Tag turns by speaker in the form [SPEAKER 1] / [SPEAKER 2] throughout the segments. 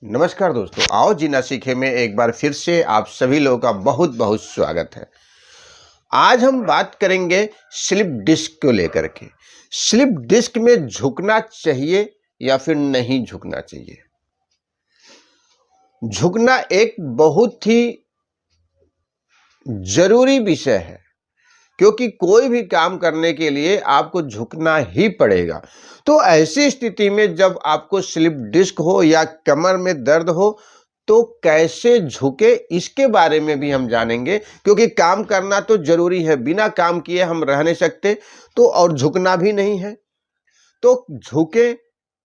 [SPEAKER 1] नमस्कार दोस्तों, आओ जीना सीखे में एक बार फिर से आप सभी लोगों का बहुत बहुत स्वागत है। आज हम बात करेंगे स्लिप डिस्क को लेकर के। स्लिप डिस्क में झुकना चाहिए या फिर नहीं झुकना चाहिए। झुकना एक बहुत ही जरूरी विषय है, क्योंकि कोई भी काम करने के लिए आपको झुकना ही पड़ेगा। तो ऐसी स्थिति में जब आपको स्लिप डिस्क हो या कमर में दर्द हो तो कैसे झुके, इसके बारे में भी हम जानेंगे। क्योंकि काम करना तो जरूरी है, बिना काम किए हम रह नहीं सकते, तो और झुकना भी नहीं है। तो झुके,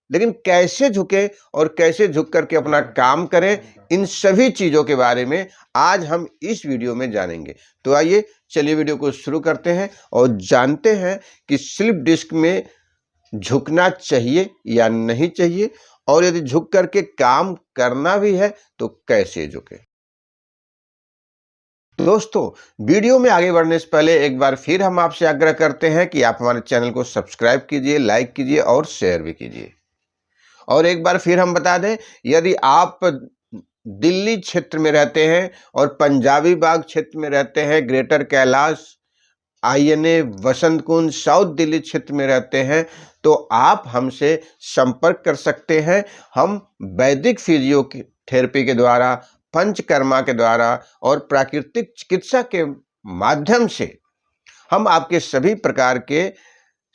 [SPEAKER 1] लेकिन कैसे झुके और कैसे झुक करके अपना काम करें, इन सभी चीजों के बारे में आज हम इस वीडियो में जानेंगे। तो आइए चलिए वीडियो को शुरू करते हैं और जानते हैं कि स्लिप डिस्क में झुकना चाहिए या नहीं चाहिए, और यदि झुक करके काम करना भी है तो कैसे झुके। दोस्तों, वीडियो में आगे बढ़ने से पहले एक बार फिर हम आपसे आग्रह करते हैं कि आप हमारे चैनल को सब्सक्राइब कीजिए, लाइक कीजिए और शेयर भी कीजिए। और एक बार फिर हम बता दें, यदि आप दिल्ली क्षेत्र में रहते हैं और पंजाबी बाग क्षेत्र में रहते हैं, ग्रेटर कैलाश, आईएनए, वसंत कुंज, साउथ दिल्ली क्षेत्र में रहते हैं, तो आप हमसे संपर्क कर सकते हैं। हम वैदिक फिजियोथेरेपी के द्वारा, पंचकर्मा के द्वारा और प्राकृतिक चिकित्सा के माध्यम से हम आपके सभी प्रकार के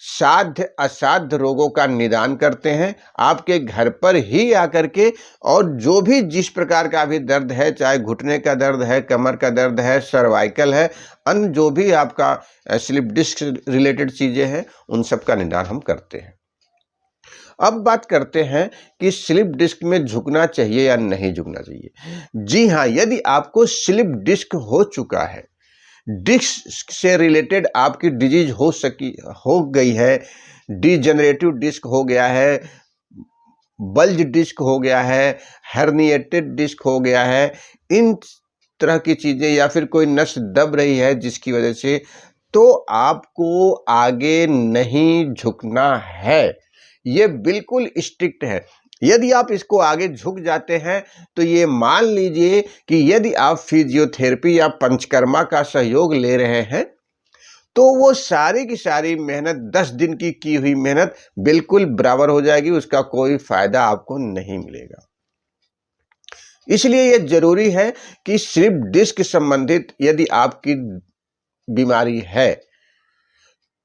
[SPEAKER 1] साध्य असाध्य रोगों का निदान करते हैं, आपके घर पर ही आकर के। और जो भी जिस प्रकार का भी दर्द है, चाहे घुटने का दर्द है, कमर का दर्द है, सर्वाइकल है, अन्य जो भी आपका स्लिप डिस्क रिलेटेड चीजें हैं, उन सब का निदान हम करते हैं। अब बात करते हैं कि स्लिप डिस्क में झुकना चाहिए या नहीं झुकना चाहिए। जी हाँ, यदि आपको स्लिप डिस्क हो चुका है, डिस्क से रिलेटेड आपकी डिजीज हो गई है, डिजेनरेटिव डिस्क हो गया है, बल्ज डिस्क हो गया है, हर्निएटेड डिस्क हो गया है, इन तरह की चीजें, या फिर कोई नस दब रही है जिसकी वजह से, तो आपको आगे नहीं झुकना है। ये बिल्कुल स्ट्रिक्ट है। यदि आप इसको आगे झुक जाते हैं तो ये मान लीजिए कि यदि आप फिजियोथेरेपी या पंचकर्मा का सहयोग ले रहे हैं तो वो सारी की सारी मेहनत, 10 दिन की हुई मेहनत बिल्कुल बराबर हो जाएगी, उसका कोई फायदा आपको नहीं मिलेगा। इसलिए ये जरूरी है कि स्लिप डिस्क संबंधित यदि आपकी बीमारी है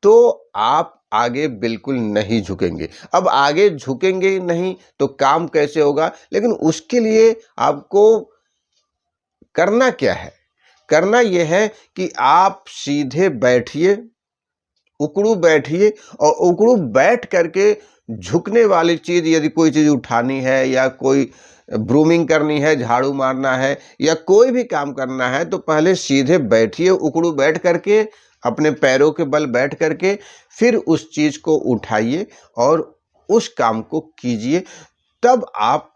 [SPEAKER 1] तो आप आगे बिल्कुल नहीं झुकेंगे। अब आगे झुकेंगे नहीं तो काम कैसे होगा, लेकिन उसके लिए आपको करना क्या है? करना यह है कि आप सीधे बैठिए, उकड़ू बैठिए, और उकड़ू बैठ करके झुकने वाली चीज, यदि कोई चीज उठानी है या कोई ब्रूमिंग करनी है, झाड़ू मारना है या कोई भी काम करना है, तो पहले सीधे बैठिए, उकड़ू बैठ करके, अपने पैरों के बल बैठ करके, फिर उस चीज को उठाइए और उस काम को कीजिए। तब आप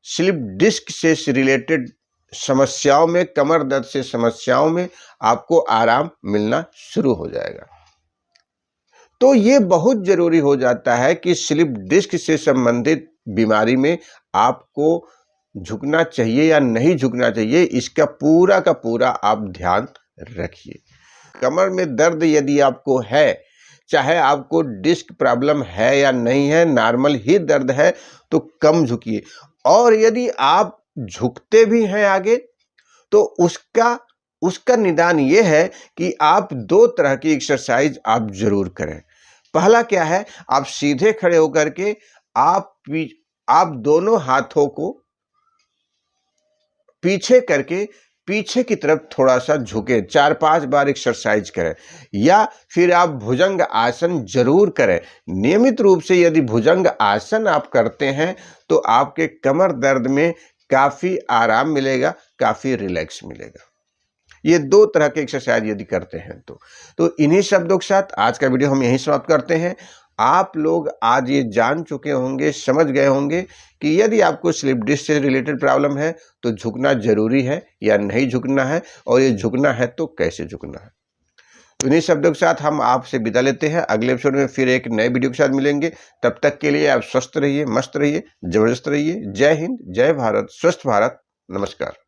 [SPEAKER 1] स्लिप डिस्क से रिलेटेड समस्याओं में, कमर दर्द से समस्याओं में आपको आराम मिलना शुरू हो जाएगा। तो ये बहुत जरूरी हो जाता है कि स्लिप डिस्क से संबंधित बीमारी में आपको झुकना चाहिए या नहीं झुकना चाहिए, इसका पूरा का पूरा आप ध्यान रखिए। कमर में दर्द यदि आपको है, चाहे आपको डिस्क प्रॉब्लम है या नहीं है, नॉर्मल ही दर्द है, तो कम झुकिए। और यदि आप झुकते भी हैं आगे, तो उसका निदान ये है कि आप 2 तरह की एक्सरसाइज आप जरूर करें। पहला क्या है, आप सीधे खड़े होकर के आप दोनों हाथों को पीछे करके पीछे की तरफ थोड़ा सा झुके, 4-5 बार एक्सरसाइज करें। या फिर आप भुजंग आसन जरूर करें। नियमित रूप से यदि भुजंग आसन आप करते हैं तो आपके कमर दर्द में काफी आराम मिलेगा, काफी रिलैक्स मिलेगा। ये 2 तरह के एक्सरसाइज यदि करते हैं तो इन्हीं शब्दों के साथ आज का वीडियो हम यहीं समाप्त करते हैं। आप लोग आज ये जान चुके होंगे, समझ गए होंगे कि यदि आपको स्लिप डिस्क से रिलेटेड प्रॉब्लम है तो झुकना जरूरी है या नहीं झुकना है, और ये झुकना है तो कैसे झुकना है। तो इन्हीं शब्दों के साथ हम आपसे विदा लेते हैं। अगले एपिसोड में फिर एक नए वीडियो के साथ मिलेंगे। तब तक के लिए आप स्वस्थ रहिए, मस्त रहिए, जबरदस्त रहिए। जय हिंद, जय भारत, स्वस्थ भारत। नमस्कार।